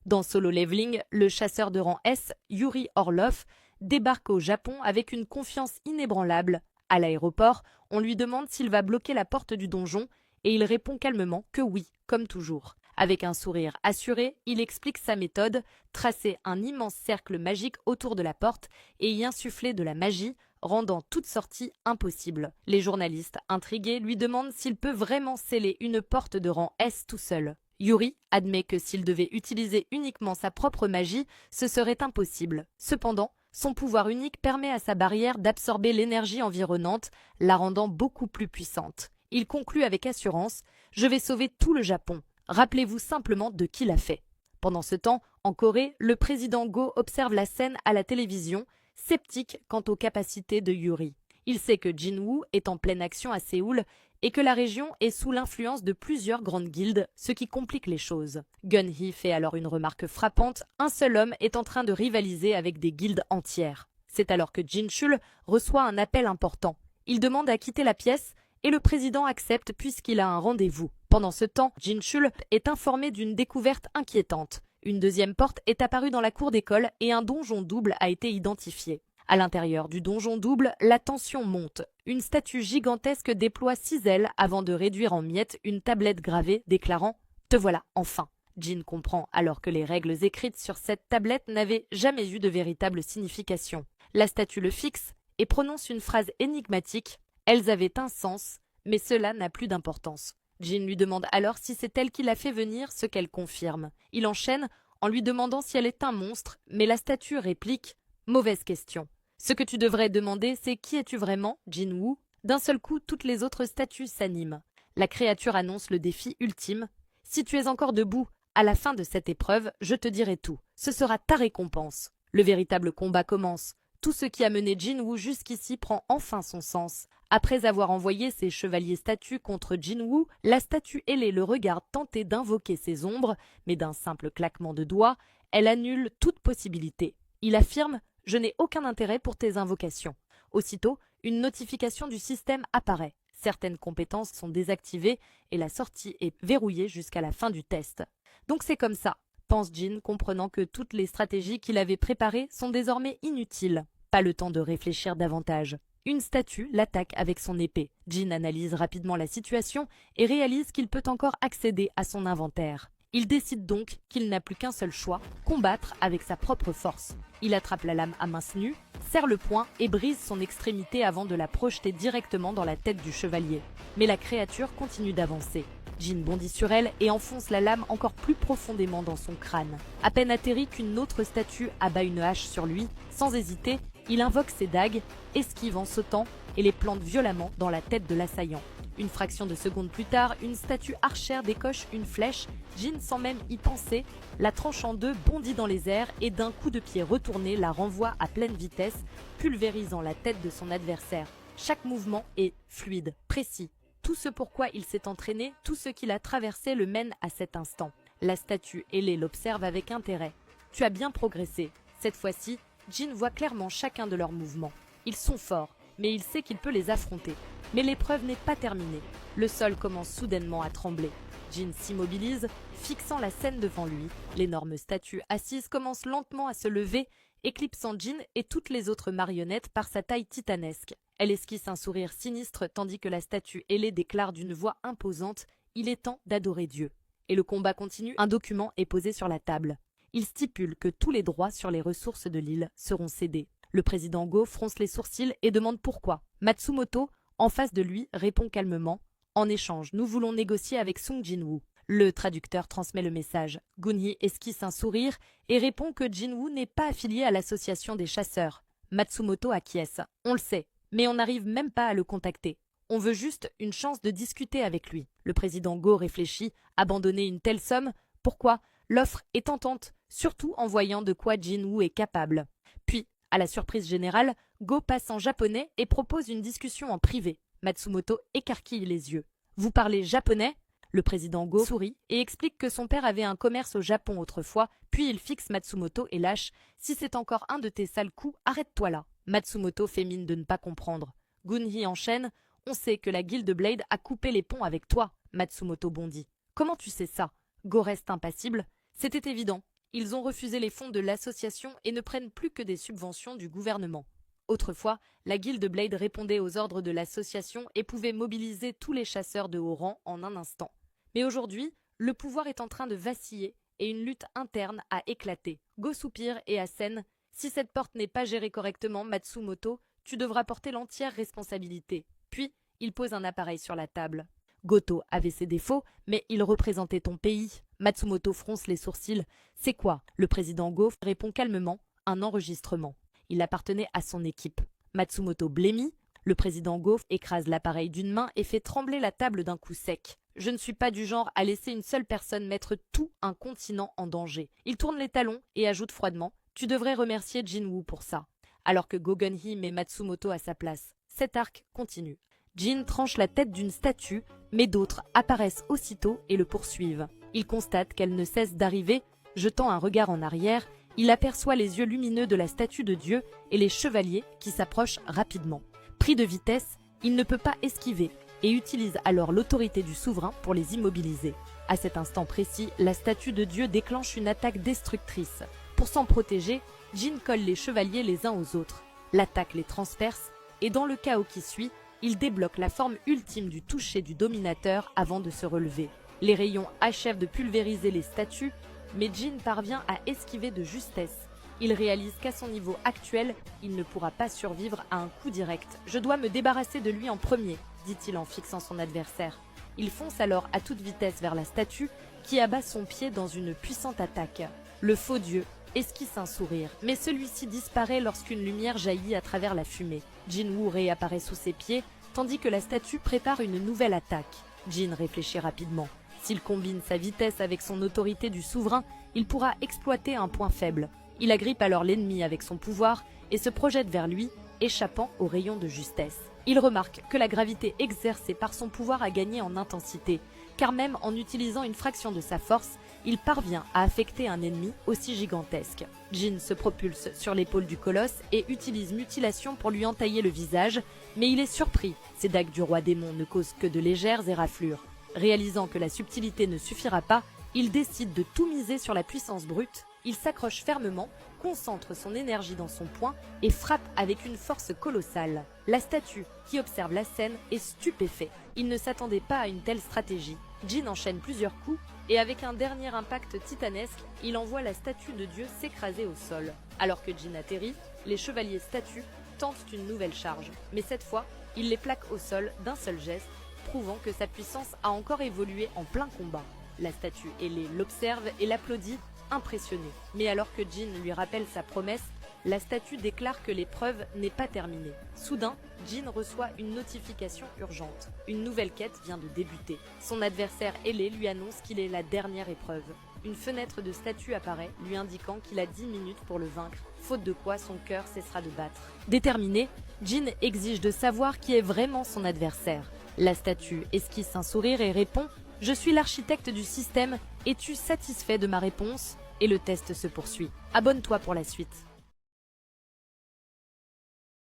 Dans Solo Leveling, le chasseur de rang S, Yuri Orlov, débarque au Japon avec une confiance inébranlable. À l'aéroport, on lui demande s'il va bloquer la porte du donjon et il répond calmement que oui, comme toujours. Avec un sourire assuré, il explique sa méthode, tracer un immense cercle magique autour de la porte et y insuffler de la magie, rendant toute sortie impossible. Les journalistes, intrigués, lui demandent s'il peut vraiment sceller une porte de rang S tout seul. Yuri admet que s'il devait utiliser uniquement sa propre magie, ce serait impossible. Cependant, son pouvoir unique permet à sa barrière d'absorber l'énergie environnante, la rendant beaucoup plus puissante. Il conclut avec assurance « Je vais sauver tout le Japon. Rappelez-vous simplement de qui l'a fait ». Pendant ce temps, en Corée, le président Go observe la scène à la télévision, sceptique quant aux capacités de Yuri. Il sait que Jinwoo est en pleine action à Séoul et que la région est sous l'influence de plusieurs grandes guildes, ce qui complique les choses. Gun-hee fait alors une remarque frappante, un seul homme est en train de rivaliser avec des guildes entières. C'est alors que Jin-chul reçoit un appel important. Il demande à quitter la pièce et le président accepte puisqu'il a un rendez-vous. Pendant ce temps, Jin-chul est informé d'une découverte inquiétante. Une deuxième porte est apparue dans la cour d'école et un donjon double a été identifié. À l'intérieur du donjon double, la tension monte. Une statue gigantesque déploie 6 ailes avant de réduire en miettes une tablette gravée déclarant « Te voilà, enfin !» Jin comprend alors que les règles écrites sur cette tablette n'avaient jamais eu de véritable signification. La statue le fixe et prononce une phrase énigmatique « Elles avaient un sens, mais cela n'a plus d'importance ». Jin lui demande alors si c'est elle qui l'a fait venir, ce qu'elle confirme. Il enchaîne en lui demandant si elle est un monstre, mais la statue réplique « Mauvaise question ». Ce que tu devrais demander, c'est qui es-tu vraiment, Jinwoo? D'un seul coup, toutes les autres statues s'animent. La créature annonce le défi ultime. Si tu es encore debout, à la fin de cette épreuve, je te dirai tout. Ce sera ta récompense. Le véritable combat commence. Tout ce qui a mené Jinwoo jusqu'ici prend enfin son sens. Après avoir envoyé ses chevaliers statues contre Jinwoo, la statue ailée le regarde tenter d'invoquer ses ombres, mais d'un simple claquement de doigts, elle annule toute possibilité. Il affirme « Je n'ai aucun intérêt pour tes invocations ». Aussitôt, une notification du système apparaît. Certaines compétences sont désactivées et la sortie est verrouillée jusqu'à la fin du test. Donc c'est comme ça, pense Jin, comprenant que toutes les stratégies qu'il avait préparées sont désormais inutiles. Pas le temps de réfléchir davantage. Une statue l'attaque avec son épée. Jin analyse rapidement la situation et réalise qu'il peut encore accéder à son inventaire. Il décide donc qu'il n'a plus qu'un seul choix, combattre avec sa propre force. Il attrape la lame à main nue, serre le poing et brise son extrémité avant de la projeter directement dans la tête du chevalier. Mais la créature continue d'avancer. Jin bondit sur elle et enfonce la lame encore plus profondément dans son crâne. À peine atterri qu'une autre statue abat une hache sur lui, sans hésiter, il invoque ses dagues, esquive en sautant et les plante violemment dans la tête de l'assaillant. Une fraction de seconde plus tard, une statue archère décoche une flèche. Jin, sans même y penser, la tranche en deux, bondit dans les airs et d'un coup de pied retourné la renvoie à pleine vitesse, pulvérisant la tête de son adversaire. Chaque mouvement est fluide, précis. Tout ce pourquoi il s'est entraîné, tout ce qu'il a traversé le mène à cet instant. La statue ailée l'observe avec intérêt. « Tu as bien progressé. » Cette fois-ci, Jin voit clairement chacun de leurs mouvements. Ils sont forts, mais il sait qu'il peut les affronter. Mais l'épreuve n'est pas terminée. Le sol commence soudainement à trembler. Jin s'immobilise, fixant la scène devant lui. L'énorme statue assise commence lentement à se lever, éclipsant Jin et toutes les autres marionnettes par sa taille titanesque. Elle esquisse un sourire sinistre tandis que la statue ailée déclare d'une voix imposante « Il est temps d'adorer Dieu ». Et le combat continue, un document est posé sur la table. Il stipule que tous les droits sur les ressources de l'île seront cédés. Le président Go fronce les sourcils et demande pourquoi. Matsumoto, en face de lui, répond calmement « En échange, nous voulons négocier avec Sung Jinwoo ». Le traducteur transmet le message. Gun-hee esquisse un sourire et répond que Jinwoo n'est pas affilié à l'association des chasseurs. Matsumoto acquiesce. « On le sait, mais on n'arrive même pas à le contacter. On veut juste une chance de discuter avec lui. » Le président Go réfléchit. Abandonner une telle somme? Pourquoi? L'offre est tentante, surtout en voyant de quoi Jinwoo est capable. Puis, à la surprise générale, Go passe en japonais et propose une discussion en privé. Matsumoto écarquille les yeux. « Vous parlez japonais ?» Le président Go sourit et explique que son père avait un commerce au Japon autrefois, puis il fixe Matsumoto et lâche « Si c'est encore un de tes sales coups, arrête-toi là !» Matsumoto fait mine de ne pas comprendre. Gun-hee enchaîne « On sait que la guilde Blade a coupé les ponts avec toi !» Matsumoto bondit. « Comment tu sais ça ?» Go reste impassible. « C'était évident. Ils ont refusé les fonds de l'association et ne prennent plus que des subventions du gouvernement. Autrefois, la Guilde Blade répondait aux ordres de l'association et pouvait mobiliser tous les chasseurs de haut rang en un instant. Mais aujourd'hui, le pouvoir est en train de vaciller et une lutte interne a éclaté. Go soupire et assène. Si cette porte n'est pas gérée correctement, Matsumoto, tu devras porter l'entière responsabilité. Puis, il pose un appareil sur la table. Goto avait ses défauts, mais il représentait ton pays. Matsumoto fronce les sourcils. C'est quoi? Le président Go répond calmement. Un enregistrement. Il appartenait à son équipe. Matsumoto blêmit. Le président Go écrase l'appareil d'une main et fait trembler la table d'un coup sec. Je ne suis pas du genre à laisser une seule personne mettre tout un continent en danger. Il tourne les talons et ajoute froidement. Tu devrais remercier Jinwoo pour ça. Alors que Go-Gun-Hee met Matsumoto à sa place. Cet arc continue. Jin tranche la tête d'une statue, mais d'autres apparaissent aussitôt et le poursuivent. Il constate qu'elle ne cesse d'arriver. Jetant un regard en arrière, il aperçoit les yeux lumineux de la statue de Dieu et les chevaliers qui s'approchent rapidement. Pris de vitesse, il ne peut pas esquiver et utilise alors l'autorité du souverain pour les immobiliser. À cet instant précis, la statue de Dieu déclenche une attaque destructrice. Pour s'en protéger, Jin colle les chevaliers les uns aux autres. L'attaque les transperce et dans le chaos qui suit, il débloque la forme ultime du toucher du dominateur avant de se relever. Les rayons achèvent de pulvériser les statues, mais Jin parvient à esquiver de justesse. Il réalise qu'à son niveau actuel, il ne pourra pas survivre à un coup direct. « Je dois me débarrasser de lui en premier », dit-il en fixant son adversaire. Il fonce alors à toute vitesse vers la statue, qui abat son pied dans une puissante attaque. Le faux dieu esquisse un sourire, mais celui-ci disparaît lorsqu'une lumière jaillit à travers la fumée. Jinwoo réapparaît sous ses pieds, tandis que la statue prépare une nouvelle attaque. Jin réfléchit rapidement. S'il combine sa vitesse avec son autorité du souverain, il pourra exploiter un point faible. Il agrippe alors l'ennemi avec son pouvoir et se projette vers lui, échappant aux rayons de justesse. Il remarque que la gravité exercée par son pouvoir a gagné en intensité, car même en utilisant une fraction de sa force, il parvient à affecter un ennemi aussi gigantesque. Jin se propulse sur l'épaule du colosse et utilise mutilation pour lui entailler le visage, mais il est surpris. Ces dagues du roi démon ne causent que de légères éraflures. Réalisant que la subtilité ne suffira pas, il décide de tout miser sur la puissance brute. Il s'accroche fermement, concentre son énergie dans son poing et frappe avec une force colossale. La statue, qui observe la scène, est stupéfait. Il ne s'attendait pas à une telle stratégie. Jin enchaîne plusieurs coups et avec un dernier impact titanesque, il envoie la statue de Dieu s'écraser au sol. Alors que Jin atterrit, les chevaliers statues tentent une nouvelle charge. Mais cette fois, il les plaque au sol d'un seul geste, prouvant que sa puissance a encore évolué en plein combat. La statue ailée l'observe et l'applaudit, impressionné. Mais alors que Jin lui rappelle sa promesse, la statue déclare que l'épreuve n'est pas terminée. Soudain, Jin reçoit une notification urgente. Une nouvelle quête vient de débuter. Son adversaire ailé lui annonce qu'il est la dernière épreuve. Une fenêtre de statue apparaît, lui indiquant qu'il a 10 minutes pour le vaincre, faute de quoi son cœur cessera de battre. Déterminé, Jin exige de savoir qui est vraiment son adversaire. La statue esquisse un sourire et répond « Je suis l'architecte du système, es-tu satisfait de ma réponse ?» Et le test se poursuit. Abonne-toi pour la suite.